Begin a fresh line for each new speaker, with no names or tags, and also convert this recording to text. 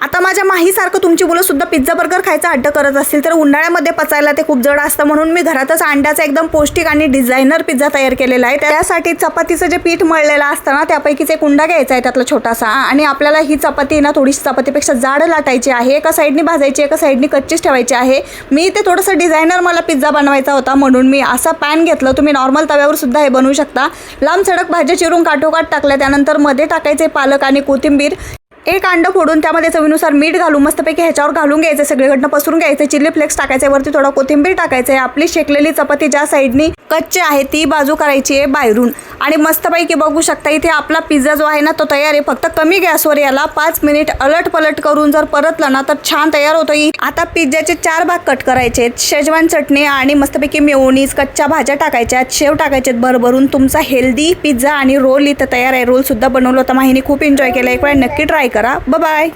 आता माझ्या माहीसारखं तुमची मुलं सुद्धा पिझ्झा बर्गर खायचा हट्ट करत असतील तर उन्हाळ्यामध्ये पचायला ते खूप जड असतं, म्हणून मी घरातच अंड्याचा एकदम पौष्टिक आणि डिझायनर पिझ्झा तयार केलेला आहे। त्यासाठी चपातीचं जे पीठ मळलेलं असतं ना त्यापैकीच एक उंडा घ्यायचा आहे त्यातला छोटासा, आणि आपल्याला ही चपाती ना थोडीशी चपातीपेक्षा जाड लाटायची आहे। एका साईडनी भाजायची, एका साईडनी कच्चीच ठेवायची आहे। मी ते थोडंसं डिझायनर मला पिझ्झा बनवायचा होता म्हणून मी असा पॅन घेतलं। तुम्ही नॉर्मल तव्यावर सुद्धा हे बनवू शकता। लांब सडक भाज्या चिरून काठोकाठ टाकल्या, त्यानंतर मध्ये टाकायचे पालक आणि कोथिंबीर, एक अंडं फोडून त्यामध्ये चवीनुसार मीठ घालून मस्तपैकी ह्याच्यावर घालून घ्यायचं, सगळीकडनं पसरून घ्यायचं। चिली फ्लेक्स टाकायचे, वरती थोडा कोथिंबीर टाकायचं आहे। आपली शेकलेली चपाती ज्या साईडनी कच्ची आहे ती बाजू करायची आहे बाहेरून, आणि मस्तपैकी बघू शकता इथे आपला पिझ्झा जो आहे ना तो तयार आहे। फक्त कमी गॅसवर याला 5 मिनिट अलट पलट करून जर परतलं ना तर छान तयार होतो। आता पिझ्झाचे 4 भाग कट करायचे आहेत। शेजवान चटणी आणि मस्तपैकी मेयोनीज, कच्च्या भाज्या टाकायच्या, शेव टाकायचे भरभरून। तुमचा हेल्दी पिझ्झा आणि रोल इथं तयार आहे। रोल सुद्धा बनवलं होतं माहीने, खूप एन्जॉय केला। एक वेळा नक्की ट्राय करा। Bye bye.